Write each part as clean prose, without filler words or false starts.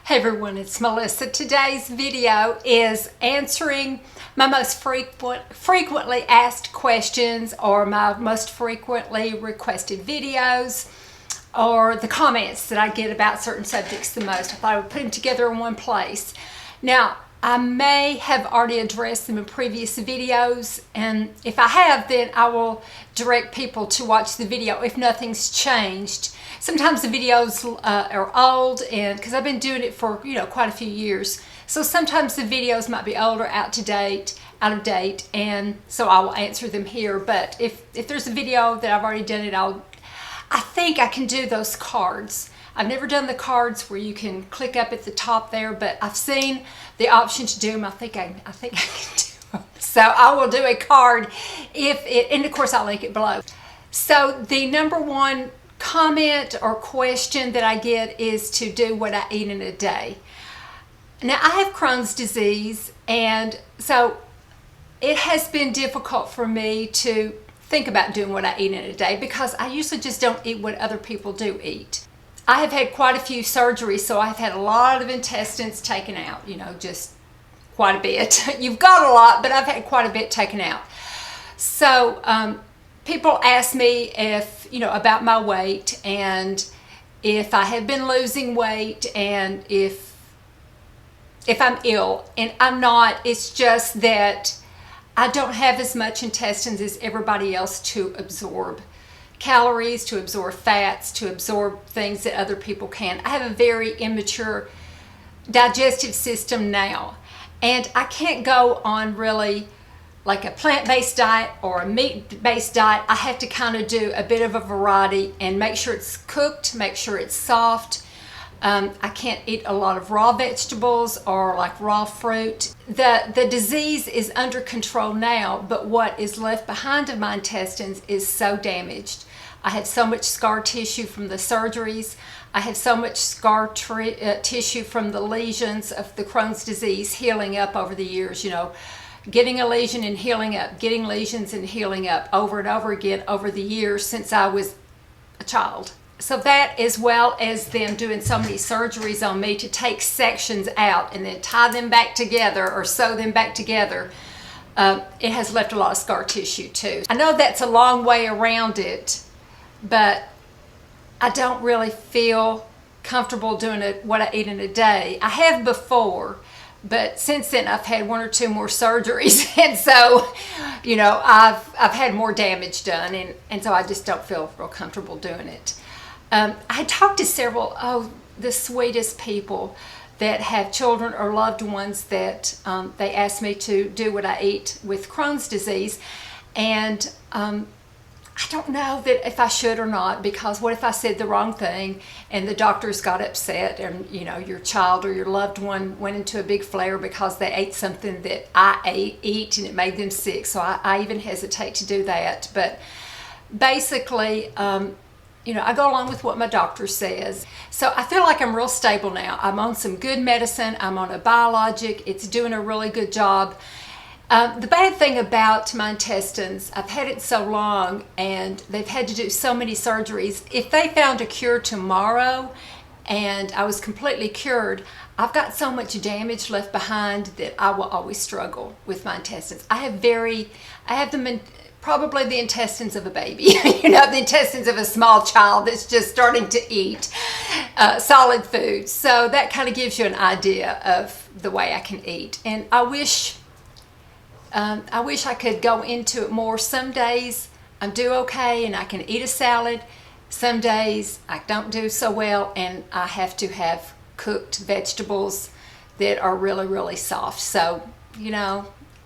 Hey everyone, it's Melissa. Today's video is answering my most frequently asked questions or my most frequently requested videos or the comments that I get about certain subjects the most. I thought I would put them together in one place. Now, I may have already addressed them in previous videos, and if I have, then I will direct people to watch the video if nothing's changed. Sometimes the videos are old, and because I've been doing it for quite a few years, so sometimes the videos might be older, out of date, and so I will answer them here. But if there's a video that I've already done it, I think I can do those cards. I've never done the cards where you can click up at the top there, but I've seen the option to do them. I think I can do them. So I will do a card and of course I'll link it below. So the number one comment or question that I get is to do what I eat in a day. Now I have Crohn's disease, and so it has been difficult for me to think about doing what I eat in a day because I usually just don't eat what other people do eat. I have had quite a few surgeries, so I've had a lot of intestines taken out, just quite a bit. You've got a lot, but I've had quite a bit taken out. So people ask me about my weight and if I have been losing weight and if I'm ill, and I'm not. It's just that I don't have as much intestines as everybody else to absorb calories, to absorb fats, to absorb things that other people can. I have a very immature digestive system now, and I can't go on really like a plant-based diet or a meat-based diet. I have to kind of do a bit of a variety and make sure it's cooked, make sure it's soft. I can't eat a lot of raw vegetables or like raw fruit. The disease is under control now, but what is left behind in my intestines is so damaged. I have so much scar tissue from the surgeries. I have so much scar tissue from the lesions of the Crohn's disease healing up over the years, getting a lesion and healing up, getting lesions and healing up over and over again over the years since I was a child. So that, as well as them doing so many surgeries on me to take sections out and then tie them back together or sew them back together, it has left a lot of scar tissue too. I know that's a long way around it, but I don't really feel comfortable doing what I eat in a day. I have before, but since then I've had one or two more surgeries, and so I've had more damage done, and so I just don't feel real comfortable doing it. I talked to several the sweetest people that have children or loved ones that they asked me to do what I eat with Crohn's disease, and I don't know that if I should or not, because what if I said the wrong thing and the doctors got upset, and your child or your loved one went into a big flare because they ate something that I eat and it made them sick. So I even hesitate to do that. But basically, I go along with what my doctor says. So I feel like I'm real stable now. I'm on some good medicine. I'm on a biologic. It's doing a really good job. The bad thing about my intestines, I've had it so long and they've had to do so many surgeries. If they found a cure tomorrow and I was completely cured, I've got so much damage left behind that I will always struggle with my intestines. I have them in probably the intestines of a baby, the intestines of a small child that's just starting to eat solid food. So that kind of gives you an idea of the way I can eat. And I wish I could go into it more. Some days I do okay and I can eat a salad. Some days I don't do so well and I have to have cooked vegetables that are really, really soft. So,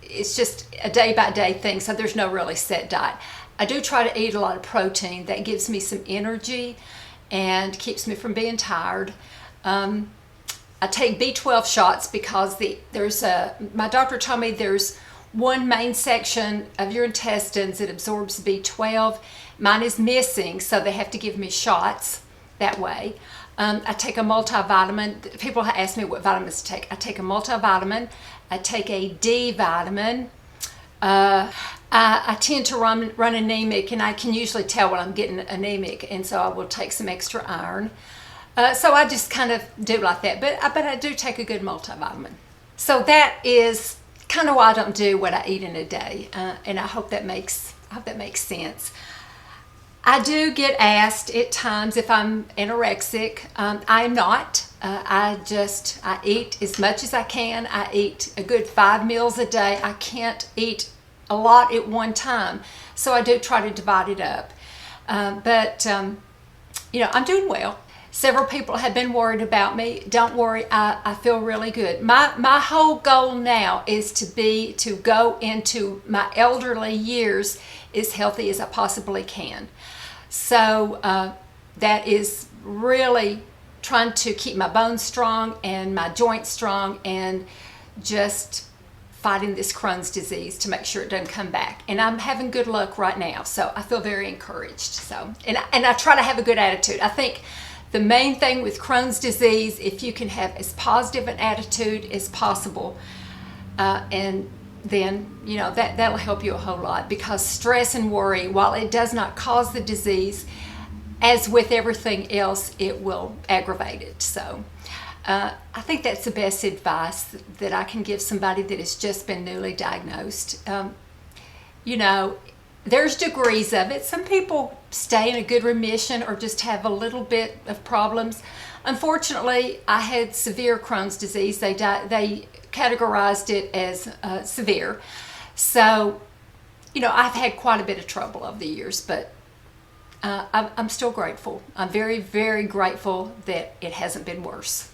it's just a day-by-day thing, so there's no really set diet. I do try to eat a lot of protein. That gives me some energy and keeps me from being tired. I take B12 shots because my doctor told me there's one main section of your intestines that absorbs B12. Mine is missing, so they have to give me shots that way. I take a multivitamin. People ask me what vitamins to take. I take a multivitamin. I take a D vitamin. I tend to run anemic, and I can usually tell when I'm getting anemic, and so I will take some extra iron. So I just kind of do like that, but I do take a good multivitamin. So that is kind of why I don't do what I eat in a day, and I hope that makes sense. I do get asked at times if I'm anorexic. I am not. I eat as much as I can. I eat a good 5 meals a day. I can't eat a lot at one time, so I do try to divide it up. But I'm doing well. Several people have been worried about me. Don't worry, I feel really good. My whole goal now is to go into my elderly years as healthy as I possibly can. So that is really trying to keep my bones strong and my joints strong, and just fighting this Crohn's disease to make sure it doesn't come back. And I'm having good luck right now, so I feel very encouraged. So, and I try to have a good attitude. I think the main thing with Crohn's disease, if you can have as positive an attitude as possible, and then that'll help you a whole lot, because stress and worry, while it does not cause the disease, as with everything else, it will aggravate it. So I think that's the best advice that I can give somebody that has just been newly diagnosed. There's degrees of it. Some people stay in a good remission or just have a little bit of problems. Unfortunately, I had severe Crohn's disease. They categorized it as severe. So, I've had quite a bit of trouble over the years, but I'm still grateful. I'm very, very grateful that it hasn't been worse.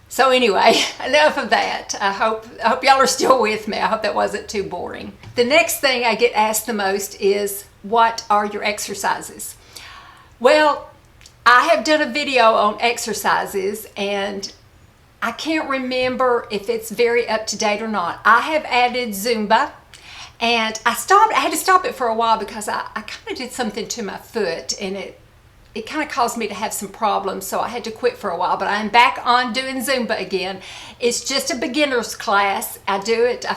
So anyway, enough of that. I hope y'all are still with me. I hope that wasn't too boring. The next thing I get asked the most is, what are your exercises? Well, I have done a video on exercises, and I can't remember if it's very up to date or not. I have added Zumba, and I had to stop it for a while because I kind of did something to my foot, and it kind of caused me to have some problems, so I had to quit for a while, but I'm back on doing Zumba again. It's just a beginner's class. I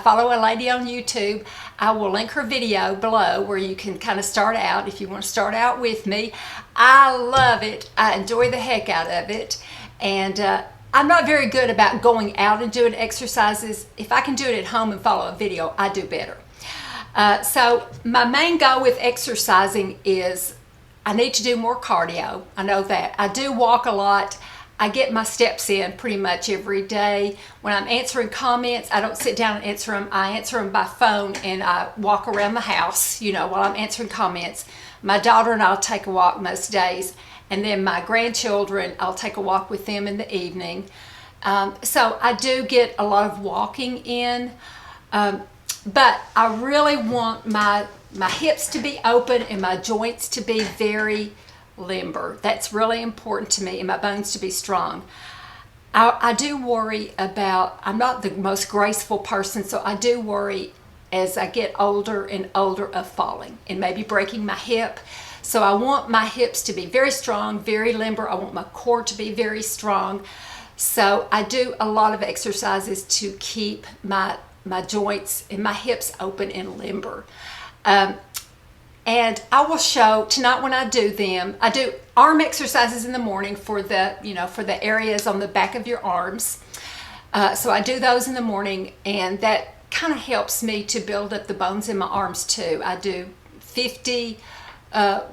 follow a lady on YouTube. I will link her video below where you can kind of start out if you want to start out with me. I love it. I enjoy the heck out of it, and I'm not very good about going out and doing exercises. If I can do it at home and follow a video, I do better. So my main goal with exercising is I need to do more cardio. I know that. I do walk a lot. I get my steps in pretty much every day. When I'm answering comments, I don't sit down and answer them. I answer them by phone, and I walk around the house, while I'm answering comments. My daughter and I'll take a walk most days. And then my grandchildren, I'll take a walk with them in the evening. So I do get a lot of walking in. But I really want my hips to be open and my joints to be very limber. That's really important to me, and my bones to be strong. I do worry about, I'm not the most graceful person, so I do worry as I get older and older of falling and maybe breaking my hip. So I want my hips to be very strong, very limber. I want my core to be very strong. So I do a lot of exercises to keep my joints and my hips open and limber. And I will show tonight when I do them. I do arm exercises in the morning for the areas on the back of your arms. So I do those in the morning, and that kind of helps me to build up the bones in my arms too. I do 50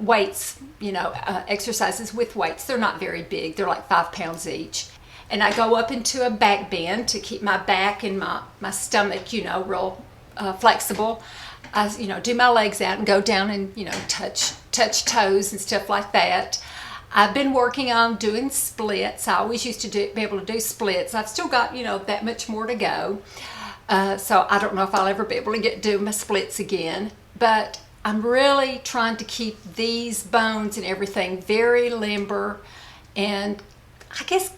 weights, exercises with weights. They're not very big. They're like 5 pounds each. And I go up into a back bend to keep my back and my stomach, real flexible. I, do my legs out and go down and, touch toes and stuff like that. I've been working on doing splits. I always used to be able to do splits. I've still got, that much more to go. So I don't know if I'll ever be able to do my splits again. But I'm really trying to keep these bones and everything very limber, and I guess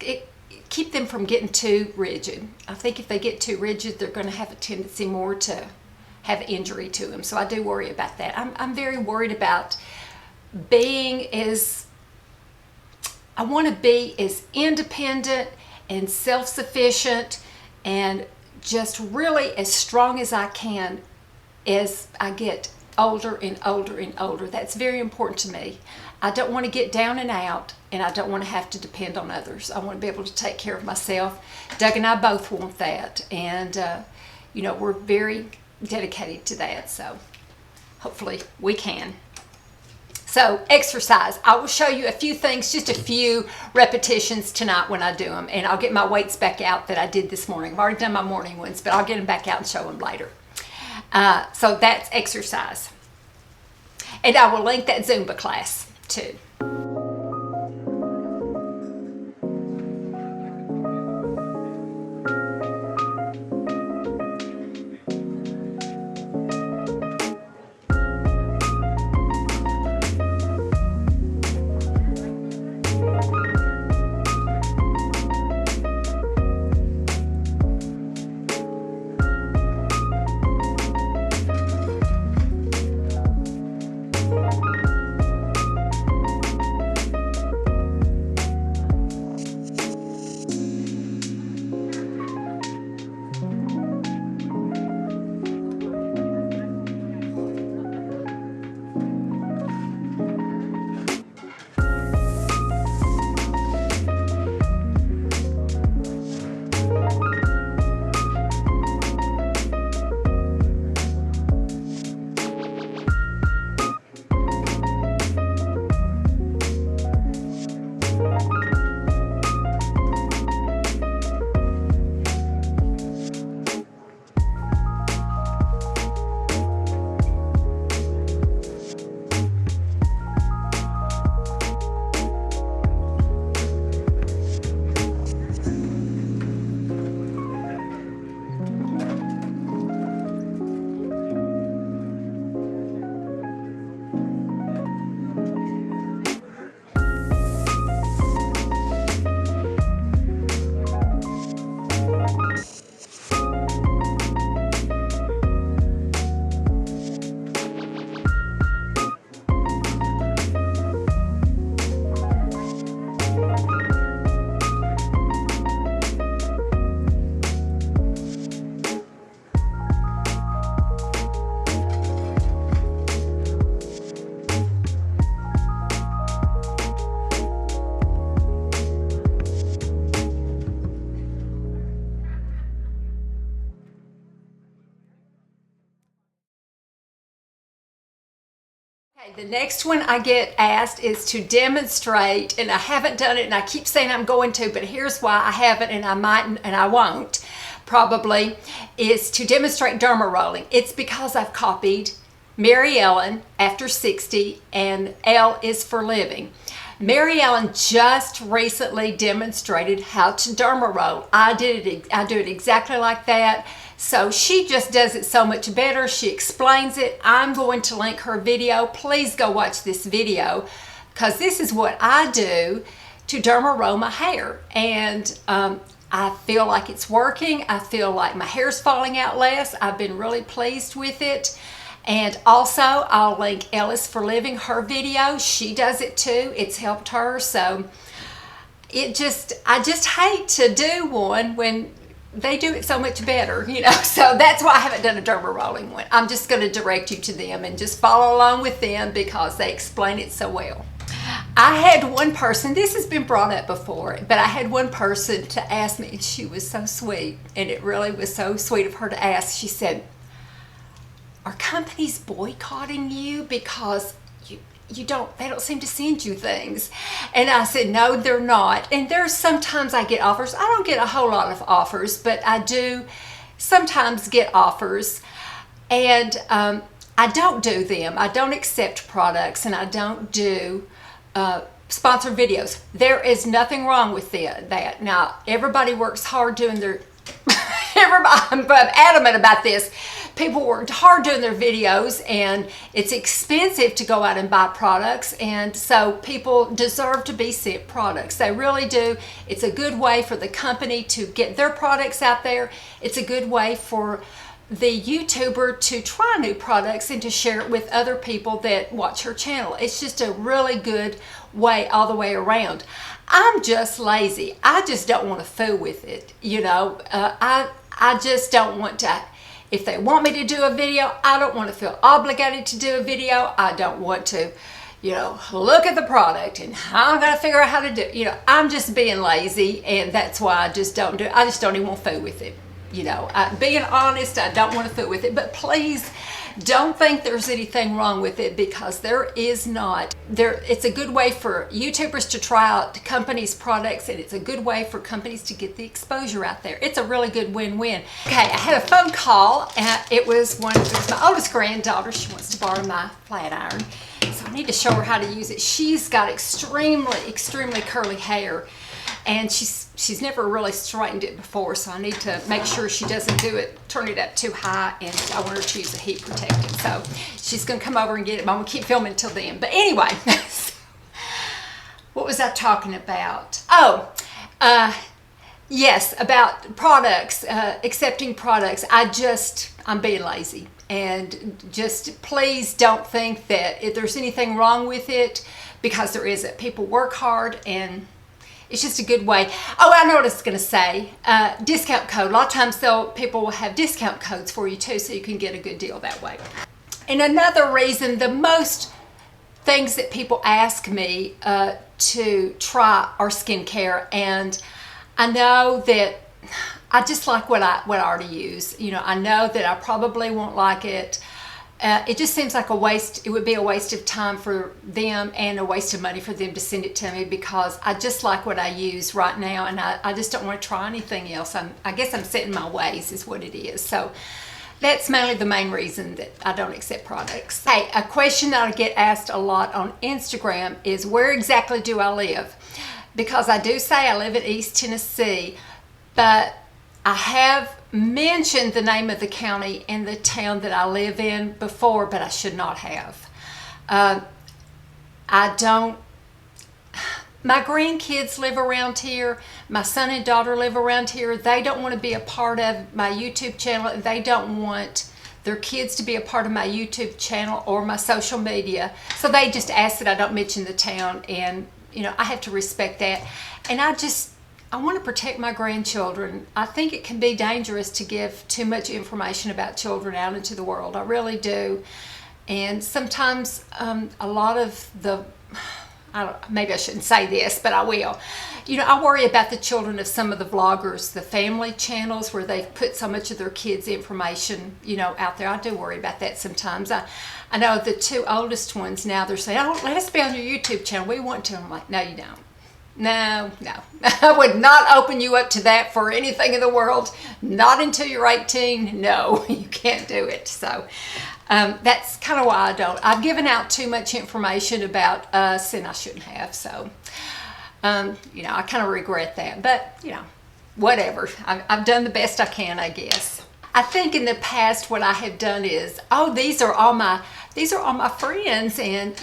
keep them from getting too rigid. I think if they get too rigid, they're going to have a tendency more to have injury to them. So I do worry about that. I'm very worried about I want to be as independent and self-sufficient and just really as strong as I can as I get older and older and older. That's very important to me. I don't want to get down and out and I don't want to have to depend on others. I want to be able to take care of myself. Doug and I both want that, and you know, we're very dedicated to that, so hopefully we can. So exercise, I will show you a few things, just a few repetitions tonight when I do them, and I'll get my weights back out that I did this morning. I've already done my morning ones, but I'll get them back out and show them later. So that's exercise. And I will link that Zumba class too. The next one I get asked is to demonstrate, and I haven't done it, and I keep saying I'm going to, but here's why I haven't, and I mightn't, and I won't probably, is to demonstrate derma rolling. It's because I've copied Mary Ellen after 60, and L is for living. Mary Ellen just recently demonstrated how to derma roll. I do it exactly like that. So she just does it so much better. She explains it. I'm going to link her video. Please go watch this video, because this is what I do to derma roll my hair. And I feel like it's working. I feel like my hair's falling out less. I've been really pleased with it. And also, I'll link Ellis for Living, her video. She does it too. It's helped her. So I just hate to do one when they do it so much better, you know. So that's why I haven't done a derma rolling one. I'm just going to direct you to them and just follow along with them because they explain it so well. I had one person, this has been brought up before, but I had one person to ask me, and she was so sweet, and it really was so sweet of her to ask. She said, "Are companies boycotting you because they don't seem to send you things?" And I said, "No, they're not." And there's sometimes I get offers. I don't get a whole lot of offers, but I do sometimes get offers, and I don't do them. I don't accept products, and I don't do sponsored videos. There is nothing wrong with that. Now, everybody works hard doing their I'm adamant about this. People worked hard doing their videos, and it's expensive to go out and buy products, and so people deserve to be sent products. They really do. It's a good way for the company to get their products out there. It's a good way for the YouTuber to try new products and to share it with other people that watch her channel. It's just a really good way all the way around. I'm just lazy. I just don't want to fool with it, you know. I just don't want to. If they want me to do a video, I don't want to feel obligated to do a video. I don't want to, look at the product and how I'm going to figure out how to do it. I'm just being lazy, and that's why I just don't do it. I just don't even want to fool with it. Being honest, I don't want to fool with it. But please don't think there's anything wrong with it, because there is not. It's a good way for YouTubers to try out companies' products, and it's a good way for companies to get the exposure out there. It's a really good win-win. Okay, I had a phone call, and it was my oldest granddaughter. She wants to borrow my flat iron, so I need to show her how to use it. She's got extremely curly hair, and she's never really straightened it before, so I need to make sure she doesn't turn it up too high, and I want her to use a heat protectant. So she's going to come over and get it, but I'm going to keep filming until then. But anyway, what was I talking about? Yes, about products, accepting products. I'm being lazy. And just please don't think that if there's anything wrong with it, because there isn't. People work hard, and it's just a good way. Oh, I know what I was going to say. Discount code. A lot of times people will have discount codes for you too, so you can get a good deal that way. And another reason, the most things that people ask me to try are skincare, and I know that I just like what I already use. I know that I probably won't like it. It just seems like a waste. It would be a waste of time for them and a waste of money for them to send it to me, because I just like what I use right now, and I just don't want to try anything else. I guess I'm set in my ways is what it is. So that's mainly the main reason that I don't accept products. Hey, a question that I get asked a lot on Instagram is, where exactly do I live? Because I do say I live in East Tennessee, but I have mentioned the name of the county and the town that I live in before, but I should not have. My grandkids live around here. My son and daughter live around here. They don't want to be a part of my YouTube channel, and they don't want their kids to be a part of my YouTube channel or my social media. So they just ask that I don't mention the town, and I have to respect that. And I want to protect my grandchildren. I think it can be dangerous to give too much information about children out into the world. I really do. And sometimes a lot of maybe I shouldn't say this, but I will. I worry about the children of some of the vloggers, the family channels where they've put so much of their kids' information, out there. I do worry about that sometimes. I know the two oldest ones now, they're saying, "Oh, let us be on your YouTube channel. We want to." I'm like, "No, you don't. No. I would not open you up to that for anything in the world. Not until you're 18. No, you can't do it." So that's kind of why I don't. I've given out too much information about us, and I shouldn't have. So, I kind of regret that. But, whatever. I've done the best I can, I guess. I think in the past what I have done is, these are all my friends, and,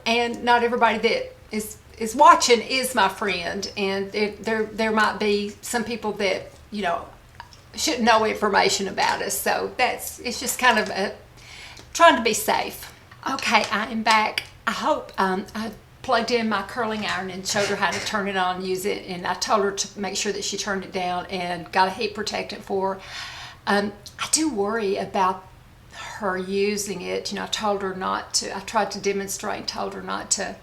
and not everybody that is watching is my friend, and there might be some people that shouldn't know information about us. So it's just kind of trying to be safe. Okay, I am back. I hope I plugged in my curling iron and showed her how to turn it on and use it, and I told her to make sure that she turned it down and got a heat protectant for her. I do worry about her using it. I told her not to. I tried to demonstrate and told her not to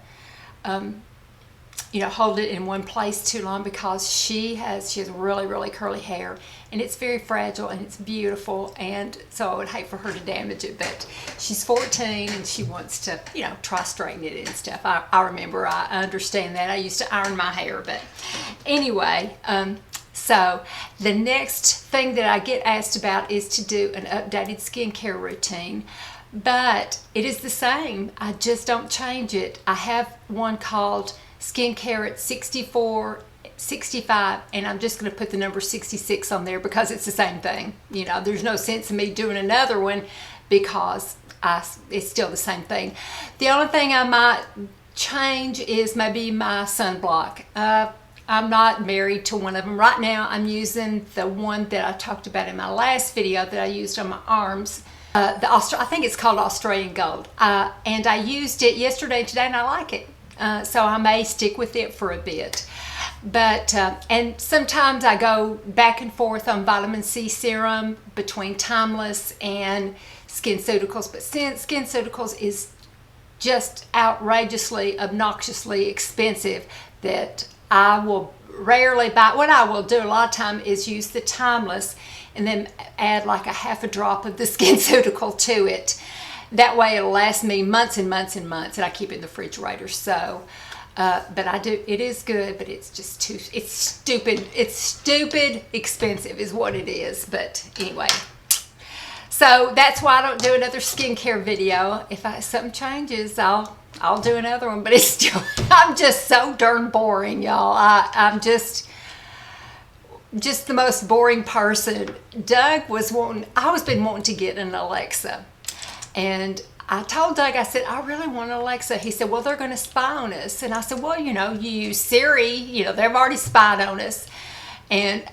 hold it in one place too long, because she has really curly hair, and it's very fragile and it's beautiful, and so I would hate for her to damage it. But she's 14 and she wants to try straightening it and stuff. I remember, I understand that. I used to iron my hair. But anyway, so the next thing that I get asked about is to do an updated skincare routine. But it is the same. I just don't change it. I have one called Skincare at 64, 65, and I'm just going to put the number 66 on there because it's the same thing. There's no sense in me doing another one, because it's still the same thing. The only thing I might change is maybe my sunblock. I'm not married to one of them. Right now I'm using the one that I talked about in my last video that I used on my arms. I think it's called Australian Gold. And I used it yesterday and today, and I like it. So I may stick with it for a bit. But and sometimes I go back and forth on vitamin C serum between Timeless and SkinCeuticals. But SkinCeuticals is just outrageously, obnoxiously expensive that I will rarely buy. What I will do a lot of time is use the Timeless and then add like a half a drop of the SkinCeutical to it. That way it'll last me months and months and months, and I keep it in the refrigerator. So but I do, it is good, but it's just too, it's stupid expensive is what it is. But anyway, so that's why I don't do another skincare video. If something changes, I'll do another one, but it's still, I'm just so darn boring, y'all. I'm just the most boring person. Doug was wanting, I always been wanting to get an Alexa, and I told Doug, I said, I really want an Alexa. He said, well, they're going to spy on us. And I said, well, you know, you use Siri, you know, they've already spied on us. And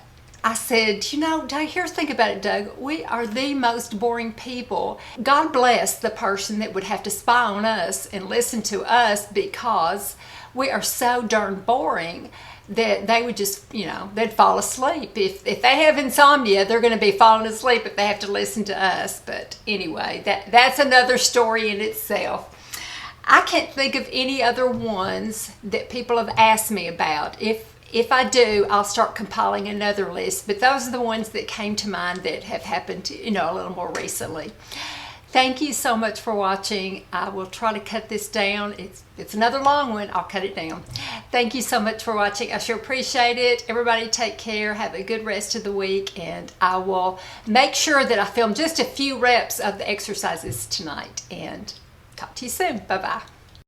I said, you know, Doug, here's the thing about it, Doug. We are the most boring people. God bless the person that would have to spy on us and listen to us, because we are so darn boring that they would just, you know, they'd fall asleep. If they have insomnia, they're going to be falling asleep if they have to listen to us. But anyway, that's another story in itself. I can't think of any other ones that people have asked me about. If I do, I'll start compiling another list. But those are the ones that came to mind that have happened, you know, a little more recently. Thank you so much for watching. I will try to cut this down. It's another long one. I'll cut it down. Thank you so much for watching. I sure appreciate it. Everybody take care. Have a good rest of the week. And I will make sure that I film just a few reps of the exercises tonight. And talk to you soon. Bye-bye.